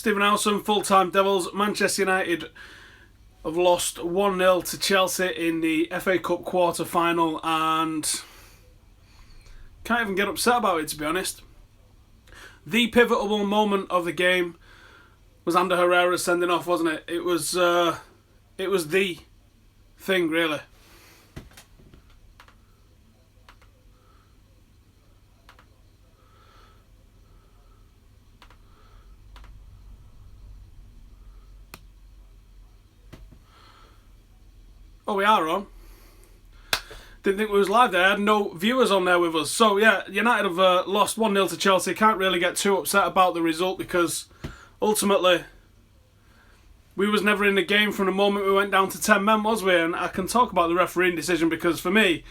Stephen Howson, full-time Devils. Manchester United have lost 1-0 to Chelsea in the FA Cup quarter-final and can't even get upset about it, to be honest. The pivotal moment of the game was Ander Herrera's sending off, wasn't it? It was the thing, really. Oh, we are on. Didn't think we was live there. I had no viewers on there with us. So, yeah, United have lost 1-0 to Chelsea. Can't really get too upset about the result because ultimately we was never in the game from the moment we went down to 10 men, was we? And I can talk about the refereeing decision because for me,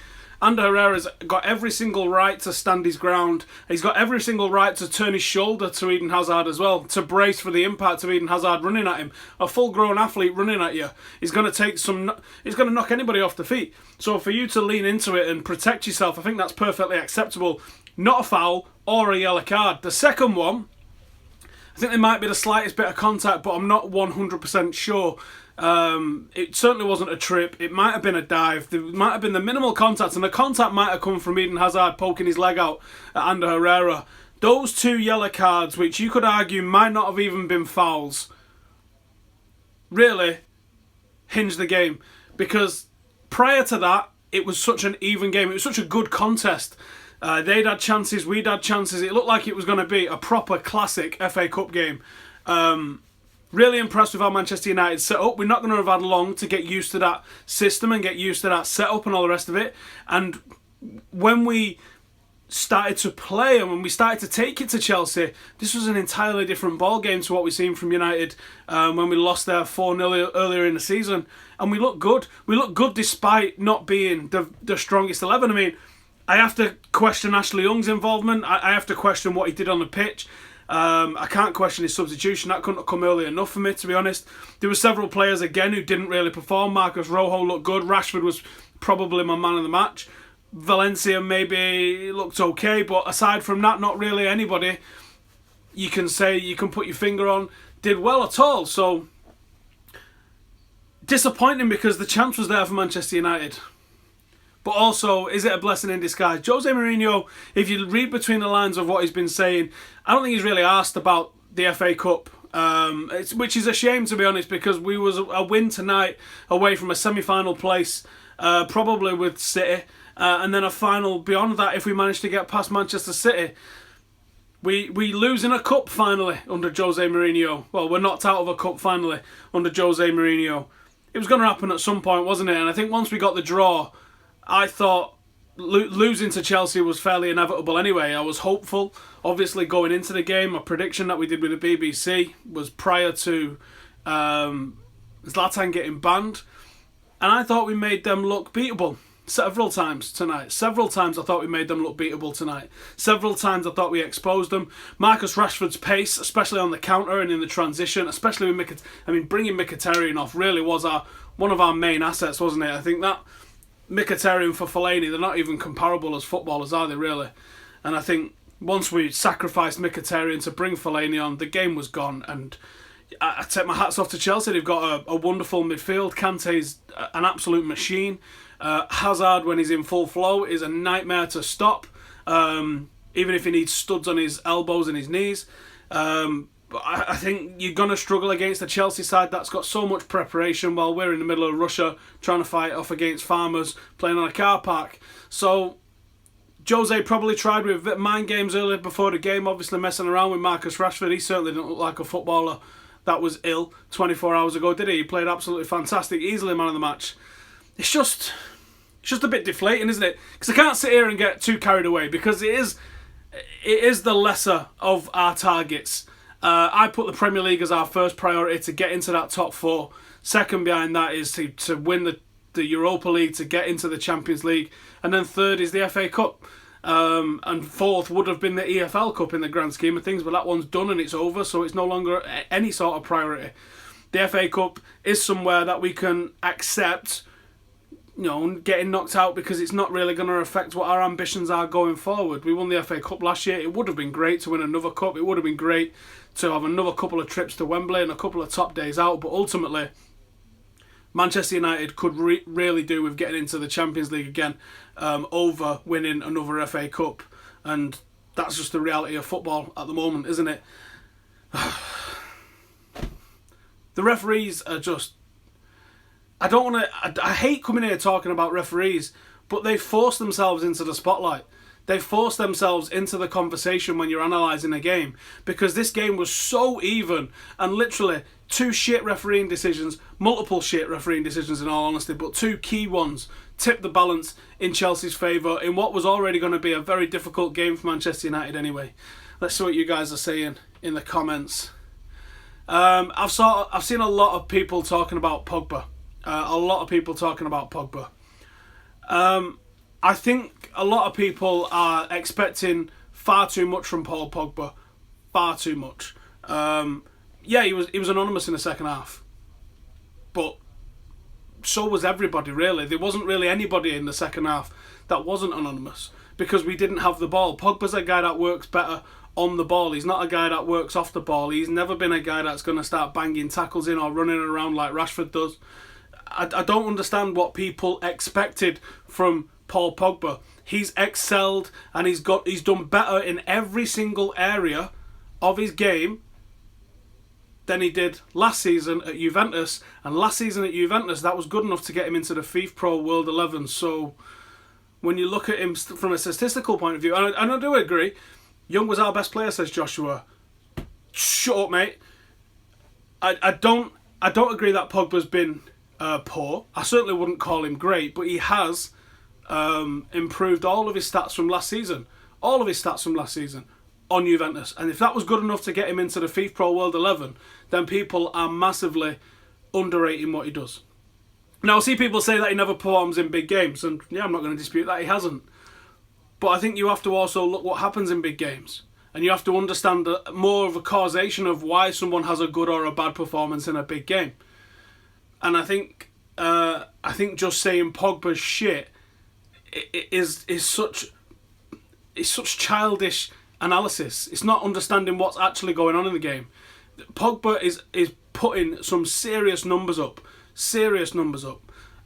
Ander Herrera's got every single right to stand his ground. He's got every single right to turn his shoulder to Eden Hazard as well, to brace for the impact of Eden Hazard running at him. A full-grown athlete running at you is going to he's going to knock anybody off the feet. So for you to lean into it and protect yourself, I think that's perfectly acceptable. Not a foul or a yellow card. The second one, I think there might be the slightest bit of contact, but I'm not 100% sure. It certainly wasn't a trip. It might have been a dive. There might have been the minimal contact, and the contact might have come from Eden Hazard poking his leg out at Ander Herrera. Those two yellow cards, which you could argue might not have even been fouls, really hinged the game. Because prior to that, it was such an even game. It was such a good contest. They'd had chances, we'd had chances. It looked like it was going to be a proper classic FA Cup game. Really impressed with how Manchester United set up. We're not going to have had long to get used to that system and get used to that setup and all the rest of it. And when we started to play and when we started to take it to Chelsea, this was an entirely different ball game to what we've seen from United when we lost there 4-0 earlier in the season. And we look good. We look good despite not being the strongest 11. I mean, I have to question Ashley Young's involvement. I have to question what he did on the pitch. I can't question his substitution. That couldn't have come early enough for me, to be honest. There were several players, again, who didn't really perform. Marcus Rojo looked good. Rashford was probably my man of the match. Valencia maybe looked okay, but aside from that, not really anybody you can say, you can put your finger on, did well at all. So, disappointing because the chance was there for Manchester United. But also, is it a blessing in disguise? Jose Mourinho, if you read between the lines of what he's been saying, I don't think he's really asked about the FA Cup, which is a shame, to be honest, because we was a win tonight away from a semi-final place, probably with City, and then a final beyond that if we managed to get past Manchester City. We lose in a cup finally under Jose Mourinho. Well, we're knocked out of a cup finally under Jose Mourinho. It was going to happen at some point, wasn't it? And I think once we got the draw, I thought losing to Chelsea was fairly inevitable anyway. I was hopeful. Obviously, going into the game, a prediction that we did with the BBC was prior to Zlatan getting banned. And I thought we made them look beatable several times tonight. Several times I thought we made them look beatable tonight. Several times I thought we exposed them. Marcus Rashford's pace, especially on the counter and in the transition, especially with bringing Mkhitaryan off really was one of our main assets, wasn't it? I think that Mkhitaryan for Fellaini, they're not even comparable as footballers, are they, really? And I think once we sacrificed Mkhitaryan to bring Fellaini on, the game was gone. And I take my hats off to Chelsea. They've got a wonderful midfield. Kante's an absolute machine. Hazard, when he's in full flow, is a nightmare to stop, even if he needs studs on his elbows and his knees. But I think you're going to struggle against the Chelsea side that's got so much preparation while we're in the middle of Russia trying to fight off against farmers playing on a car park. So Jose probably tried with mind games earlier before the game, obviously messing around with Marcus Rashford. He certainly didn't look like a footballer that was ill 24 hours ago, did he? He played absolutely fantastic, easily man of the match. It's just a bit deflating, isn't it? Because I can't sit here and get too carried away because it is the lesser of our targets. I put the Premier League as our first priority to get into that top four. Second behind that is to win the Europa League, to get into the Champions League. And then third is the FA Cup. And fourth would have been the EFL Cup in the grand scheme of things, but that one's done and it's over, so it's no longer any sort of priority. The FA Cup is somewhere that we can accept getting knocked out because it's not really going to affect what our ambitions are going forward. We won the FA Cup last year. It would have been great to win another cup. It would have been great to have another couple of trips to Wembley and a couple of top days out. But ultimately, Manchester United could really do with getting into the Champions League again over winning another FA Cup. And that's just the reality of football at the moment, isn't it? The referees are just... I hate coming here talking about referees, but they force themselves into the spotlight. They force themselves into the conversation when you're analysing a game, because this game was so even, and literally two shit refereeing decisions, multiple shit refereeing decisions in all honesty, but two key ones tipped the balance in Chelsea's favour in what was already going to be a very difficult game for Manchester United anyway. Let's see what you guys are saying in the comments. I've seen a lot of people talking about Pogba. I think a lot of people are expecting far too much from Paul Pogba. Far too much. Yeah, he was anonymous in the second half. But so was everybody, really. There wasn't really anybody in the second half that wasn't anonymous, because we didn't have the ball. Pogba's a guy that works better on the ball. He's not a guy that works off the ball. He's never been a guy that's going to start banging tackles in or running around like Rashford does. I don't understand what people expected from Paul Pogba. He's excelled and he's done better in every single area of his game than he did last season at Juventus. And last season at Juventus, that was good enough to get him into the FIFA Pro World 11. So when you look at him from a statistical point of view, and I do agree, Young was our best player, says Joshua. Shut up, mate. I don't agree that Pogba's been poor. I certainly wouldn't call him great, but he has improved all of his stats from last season. All of his stats from last season on Juventus. And if that was good enough to get him into the FIFA Pro World 11, then people are massively underrating what he does. Now, I see people say that he never performs in big games, and yeah, I'm not going to dispute that, he hasn't. But I think you have to also look what happens in big games. And you have to understand more of a causation of why someone has a good or a bad performance in a big game. And I think just saying Pogba's shit is such childish analysis. It's not understanding what's actually going on in the game. Pogba is putting some serious numbers up.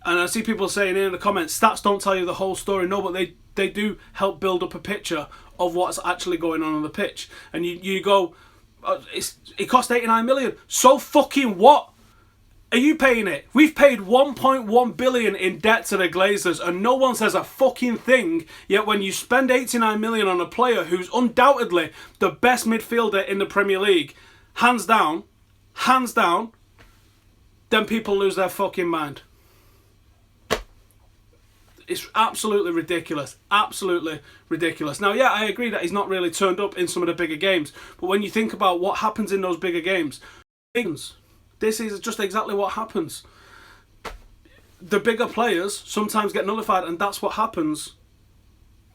And I see people saying in the comments, stats don't tell you the whole story. No, but they do help build up a picture of what's actually going on the pitch. And you go, it cost 89 million. So fucking what? Are you paying it? We've paid 1.1 billion in debt to the Glazers and no one says a fucking thing. Yet when you spend 89 million on a player who's undoubtedly the best midfielder in the Premier League, hands down, then people lose their fucking mind. It's absolutely ridiculous. Absolutely ridiculous. Now, yeah, I agree that he's not really turned up in some of the bigger games. But when you think about what happens in those bigger games, this is just exactly what happens. The bigger players sometimes get nullified, and that's what happens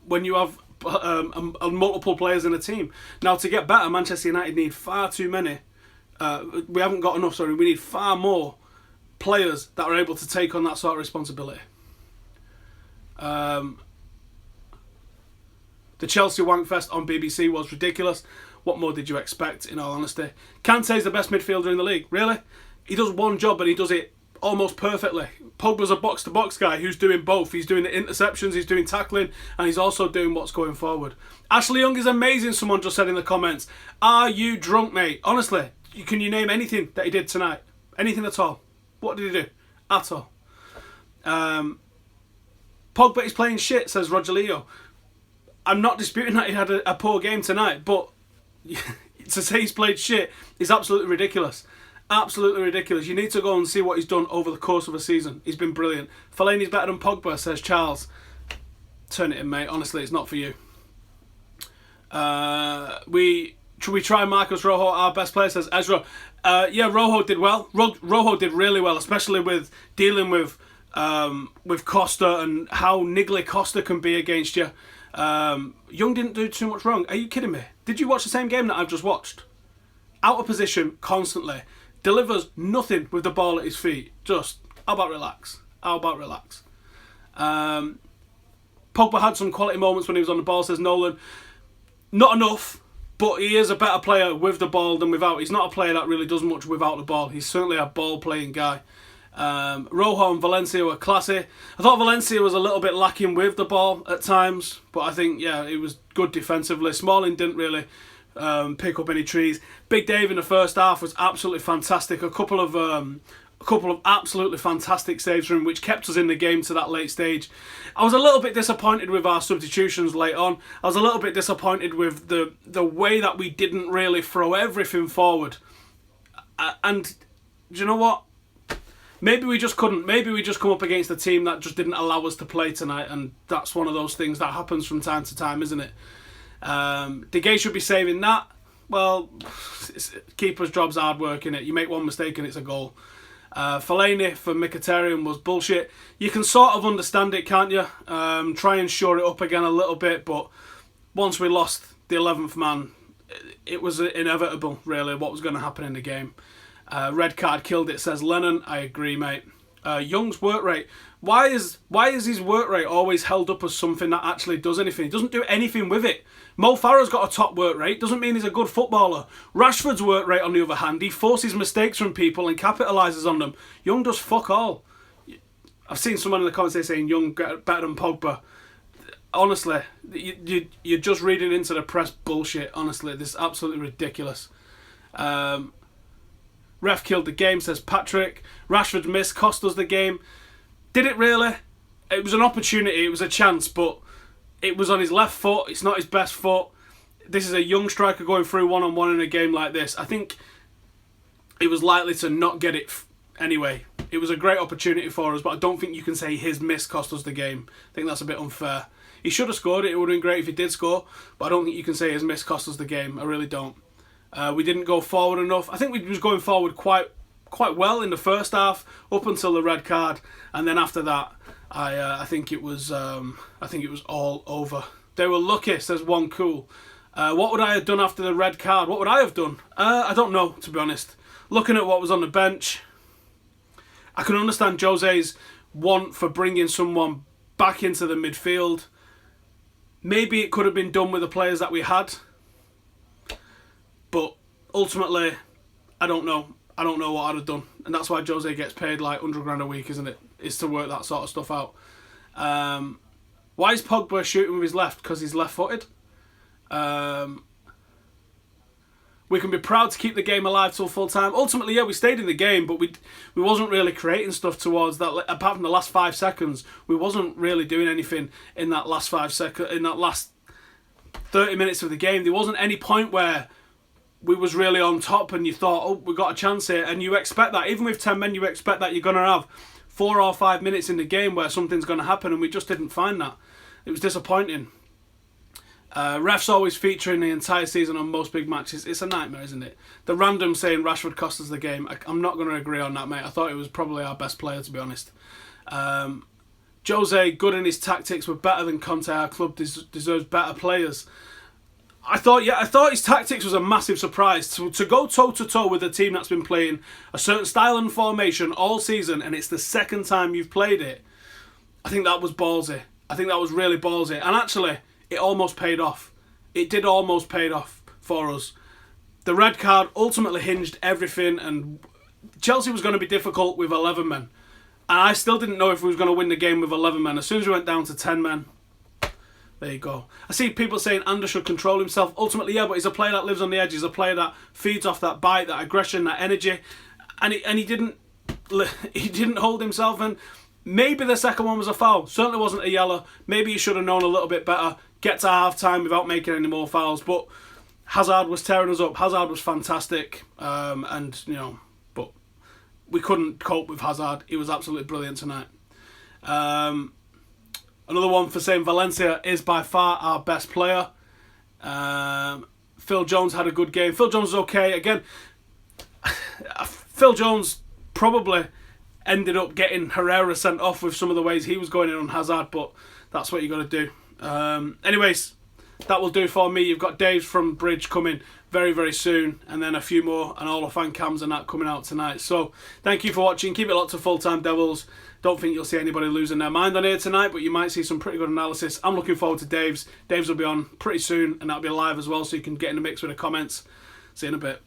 when you have multiple players in a team. Now, to get better, Manchester United need far too many. We haven't got enough, sorry. We need far more players that are able to take on that sort of responsibility. The Chelsea Wankfest on BBC was ridiculous. What more did you expect, in all honesty? Kante's the best midfielder in the league. Really? He does one job and he does it almost perfectly. Pogba's a box-to-box guy who's doing both. He's doing the interceptions, he's doing tackling, and he's also doing what's going forward. Ashley Young is amazing, someone just said in the comments. Are you drunk, mate? Honestly, can you name anything that he did tonight? Anything at all? What did he do? At all. Pogba is playing shit, says Roger Leo. I'm not disputing that he had a poor game tonight, but to say he's played shit is absolutely ridiculous. Absolutely ridiculous. You need to go and see what he's done over the course of a season. He's been brilliant. Fellaini's better than Pogba, says Charles. Turn it in, mate. Honestly, it's not for you. Should we try Marcos Rojo, our best player, says Ezra. Yeah, Rojo did well. Rojo did really well, especially with dealing with Costa and how niggly Costa can be against you. Young didn't do too much wrong. Are you kidding me? Did you watch the same game that I've just watched? Out of position constantly. Delivers nothing with the ball at his feet. Just, how about relax? Pogba had some quality moments when he was on the ball, says Nolan. Not enough, but he is a better player with the ball than without. He's not a player that really does much without the ball. He's certainly a ball-playing guy. Rojo and Valencia were classy. I thought Valencia was a little bit lacking with the ball at times, but I think, yeah, it was good defensively. Smalling didn't really pick up any trees. Big Dave in the first half was absolutely fantastic. A couple of absolutely fantastic saves from him, which kept us in the game to that late stage. I was a little bit disappointed with our substitutions late on. I was a little bit disappointed with the way that we didn't really throw everything forward. And do you know what? Maybe we just couldn't. Maybe we just come up against a team that just didn't allow us to play tonight, and that's one of those things that happens from time to time, isn't it? De Gea should be saving that. Well, keeper's job's hard work, innit? You make one mistake and it's a goal. Fellaini for Mkhitaryan was bullshit. You can sort of understand it, can't you? Try and shore it up again a little bit, but once we lost the 11th man, it was inevitable, really, what was going to happen in the game. Red card killed it, says Lennon. I agree, mate. Young's work rate. Why is his work rate always held up as something that actually does anything? He doesn't do anything with it. Mo Farah's got a top work rate. Doesn't mean he's a good footballer. Rashford's work rate, on the other hand, he forces mistakes from people and capitalises on them. Young does fuck all. I've seen someone in the comments saying Young better than Pogba. Honestly, you're just reading into the press bullshit. Honestly, this is absolutely ridiculous. Ref killed the game, says Patrick. Rashford's miss cost us the game. Did it really? It was an opportunity, it was a chance, but it was on his left foot. It's not his best foot. This is a young striker going through one-on-one in a game like this. I think he was likely to not get it anyway. It was a great opportunity for us, but I don't think you can say his miss cost us the game. I think that's a bit unfair. He should have scored it. It would have been great if he did score, but I don't think you can say his miss cost us the game. I really don't. We didn't go forward enough. I think we was going forward quite well in the first half up until the red card, and then after that, I think it was all over. They were lucky, says One Cool. What would I have done after the red card? What would I have done? I don't know, to be honest. Looking at what was on the bench, I can understand Jose's want for bringing someone back into the midfield. Maybe it could have been done with the players that we had. But ultimately, I don't know. I don't know what I'd have done. And that's why Jose gets paid like 100 grand a week, isn't it? Is to work that sort of stuff out. Why is Pogba shooting with his left? Because he's left-footed. We can be proud to keep the game alive till full time. Ultimately, yeah, we stayed in the game, but we wasn't really creating stuff towards that. Apart from the last 5 seconds, we wasn't really doing anything in that last 5 seconds. In that last 30 minutes of the game, there wasn't any point where we was really on top and you thought, oh, we got a chance here. And you expect that. Even with 10 men, you expect that you're going to have 4 or 5 minutes in the game where something's going to happen, and we just didn't find that. It was disappointing. Refs always featuring the entire season on most big matches. It's a nightmare, isn't it? The random saying Rashford cost us the game. I'm not going to agree on that, mate. I thought he was probably our best player, to be honest. Jose, good in his tactics, were better than Conte. Our club deserves better players. I thought his tactics was a massive surprise. To go toe-to-toe with a team that's been playing a certain style and formation all season, and it's the second time you've played it, I think that was ballsy. I think that was really ballsy. And actually, it almost paid off. It did almost pay off for us. The red card ultimately hinged everything, and Chelsea was going to be difficult with 11 men. And I still didn't know if we was going to win the game with 11 men. As soon as we went down to 10 men, there you go. I see people saying Anders should control himself. Ultimately, yeah, but he's a player that lives on the edge. He's a player that feeds off that bite, that aggression, that energy. And he didn't hold himself. And maybe the second one was a foul. Certainly wasn't a yellow. Maybe he should have known a little bit better. Get to half-time without making any more fouls. But Hazard was tearing us up. Hazard was fantastic. But we couldn't cope with Hazard. He was absolutely brilliant tonight. Another one for saying Valencia is by far our best player. Phil Jones had a good game. Phil Jones is okay. Again, Phil Jones probably ended up getting Herrera sent off with some of the ways he was going in on Hazard, but that's what you got to do. Anyways, that will do for me. You've got Dave's from Bridge coming very, very soon, and then a few more, and all the fan cams and that coming out tonight. So thank you for watching. Keep it locked to Full Time Devils. Don't think you'll see anybody losing their mind on here tonight, but you might see some pretty good analysis. I'm looking forward to Dave's. Dave's will be on pretty soon, and that'll be live as well, so you can get in the mix with the comments. See you in a bit.